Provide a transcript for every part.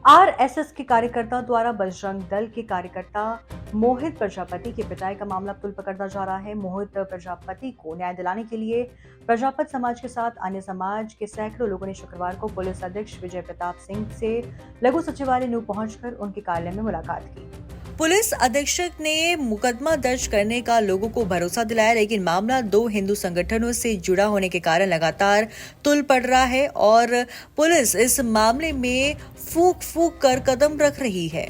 RSS के कार्यकर्ताओं द्वारा बजरंग दल के कार्यकर्ता मोहित प्रजापति की पिटाई का मामला तुल पकड़ता जा रहा है। मोहित प्रजापति को न्याय दिलाने के लिए प्रजापत समाज के साथ अन्य समाज के सैकड़ों लोगों ने शुक्रवार को पुलिस अधीक्षक विजय प्रताप सिंह से लघु सचिवालय न्यू पहुंचकर उनके कार्यालय में मुलाकात की। पुलिस अधीक्षक ने मुकदमा दर्ज करने का लोगों को भरोसा दिलाया, लेकिन मामला दो हिंदू संगठनों से जुड़ा होने के कारण लगातार तुल पड़ रहा है और पुलिस इस मामले में फूंक कर कदम रख रही है।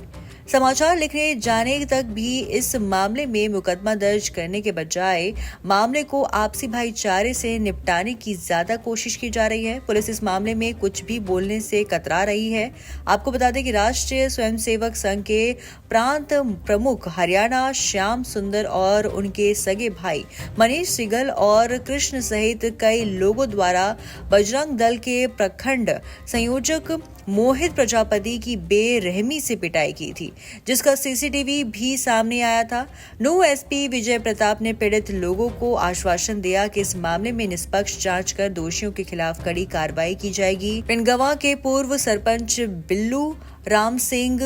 समाचार लिखने जाने तक भी इस मामले में मुकदमा दर्ज करने के बजाय मामले को आपसी भाईचारे से निपटाने की ज्यादा कोशिश की जा रही है। पुलिस इस मामले में कुछ भी बोलने से कतरा रही है। आपको बता दें कि राष्ट्रीय स्वयंसेवक संघ के प्रांत प्रमुख हरियाणा श्याम सुंदर और उनके सगे भाई मनीष सिगल और कृष्ण सहित कई लोगों द्वारा बजरंग दल के प्रखंड संयोजक मोहित प्रजापति की बेरहमी से पिटाई की थी, जिसका सीसीटीवी भी सामने आया था। न्यू एसपी विजय प्रताप ने पीड़ित लोगों को आश्वासन दिया कि इस मामले में निष्पक्ष जांच कर दोषियों के खिलाफ कड़ी कार्रवाई की जाएगी। पिंडगवां के पूर्व सरपंच बिल्लू राम सिंह,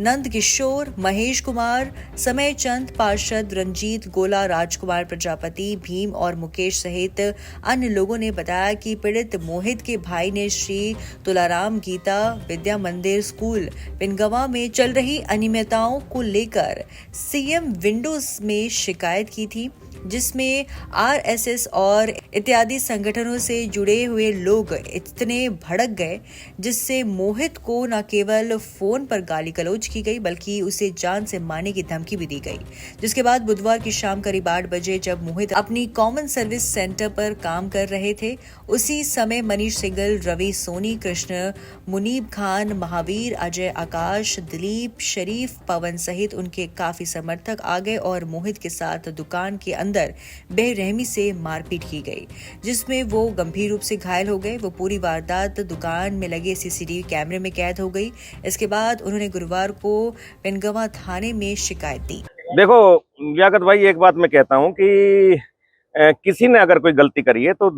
नंद किशोर, महेश कुमार, समय चंद, पार्षद रंजीत गोला, राजकुमार प्रजापति, भीम और मुकेश सहित अन्य लोगों ने बताया कि पीड़ित मोहित के भाई ने श्री तुलाराम गीता विद्या मंदिर स्कूल पिंडगवां में चल रही अनियमितताओं को लेकर सीएम विंडोज में शिकायत की थी, जिसमें आरएसएस और इत्यादि संगठनों से जुड़े हुए लोग इतने भड़क गए जिससे मोहित को न केवल फोन पर गाली गलौज की गई बल्कि उसे जान से मारने की धमकी भी दी गई। जिसके बाद बुधवार की शाम करीब 8 बजे जब मोहित अपनी कॉमन सर्विस सेंटर पर काम कर रहे थे, उसी समय मनीष सिंगल, रवि सोनी, कृष्ण, मुनीब खान, महावीर, अजय, आकाश, दिलीप, शरीफ, पवन सहित उनके काफी समर्थक आ गए और मोहित के साथ दुकान के अंदर बेरहमी से मारपीट की गई, जिसमें वो गंभीर रूप से घायल हो गए। वो पूरी वारदात दुकान में लगे सीसीटीवी कैमरे में कैद हो गई। इसके बाद उन्होंने गुरुवार को पिंडगवां थाने में शिकायत दी। देखो लियाकत भाई, एक बात मैं कहता हूं कि किसी ने अगर कोई गलती करी है तो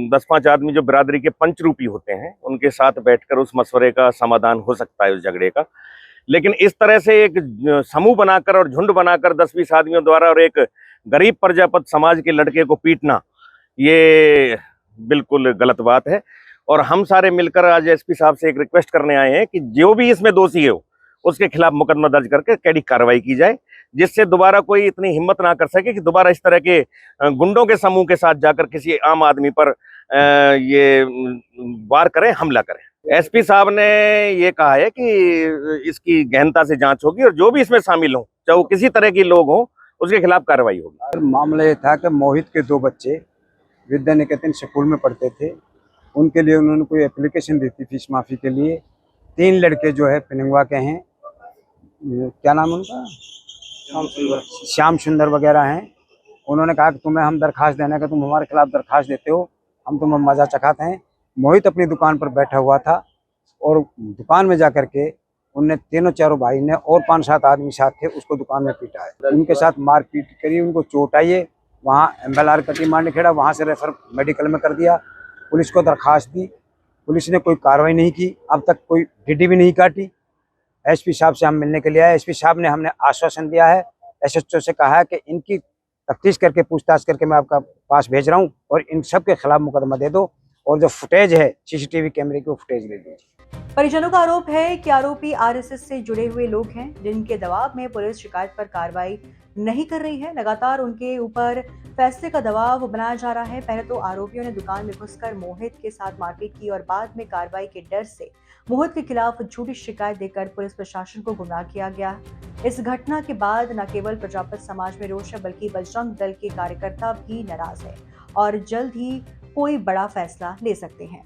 10-5 आदमी जो बिरादरी के पंचरूपी होते हैं उनके साथ बैठकर उस मसवरे का समाधान हो सकता है उस झगड़े का। लेकिन इस तरह से एक समूह बनाकर और झुंड बनाकर 10-20 आदमियों द्वारा और एक गरीब प्रजापत समाज के लड़के को पीटना, ये बिल्कुल गलत बात है। और हम सारे मिलकर आज एसपी साहब से एक रिक्वेस्ट करने आए हैं कि जो भी इसमें दोषी हो उसके खिलाफ मुकदमा दर्ज करके कड़ी कार्रवाई की जाए, जिससे दोबारा कोई इतनी हिम्मत ना कर सके कि दोबारा इस तरह के गुंडों के समूह के साथ जाकर किसी आम आदमी पर ये वार करें, हमला करें। एसपी साहब ने ये कहा है कि इसकी गहनता से जांच होगी और जो भी इसमें शामिल हो, चाहे वो किसी तरह के लोग हों, उसके खिलाफ कार्रवाई होगी। मामला ये था कि मोहित के 2 बच्चे विद्या निकेतन स्कूल में पढ़ते थे, उनके लिए उन्होंने कोई एप्लीकेशन दी थी फीस माफ़ी के लिए। 3 लड़के जो है पिंडगवां के हैं, क्या नाम उनका, श्याम सुंदर वगैरह हैं। उन्होंने कहा कि तुम्हें हम दरखास्त देने का, तुम हमारे खिलाफ दरखास्त देते हो, हम तुम्हें मजा चखाते हैं। मोहित अपनी दुकान पर बैठा हुआ था और दुकान में जाकर के उनने तीनों चारों भाई ने और 5-7 आदमी साथ थे उसको दुकान में पीटा है, उनके साथ मारपीट करी, उनको चोट आई है। वहाँ एम्बेलार कटी मारने खेड़ा, वहाँ से रेफर मेडिकल में कर दिया। पुलिस को दरखास्त दी, पुलिस ने कोई कार्रवाई नहीं की, अब तक कोई डीडी भी नहीं काटी। एसपी साहब से हम मिलने के लिए आए, एसपी साहब ने हमने आश्वासन दिया है, एसएचओ से कहा है कि इनकी तफ्तीश करके पूछताछ करके मैं आपका पास भेज रहा हूँ और इन सब के खिलाफ मुकदमा दे दो और जो फुटेज है सीसीटीवी कैमरे की वो फुटेज ले दीजिए। परिजनों का आरोप है कि आरोपी आरएसएस से जुड़े हुए लोग हैं, जिनके दबाव में पुलिस शिकायत पर कार्रवाई नहीं कर रही है। लगातार उनके ऊपर फैसले का दबाव बनाया जा रहा है। पहले तो आरोपियों ने दुकान में घुसकर मोहित के साथ मारपीट की और बाद में कार्रवाई के डर से मोहित के खिलाफ झूठी शिकायत देकर पुलिस प्रशासन को गुमराह किया गया। इस घटना के बाद न केवल प्रजापत समाज में रोष है बल्कि बजरंग दल के कार्यकर्ता भी नाराज है और जल्द ही कोई बड़ा फैसला ले सकते हैं।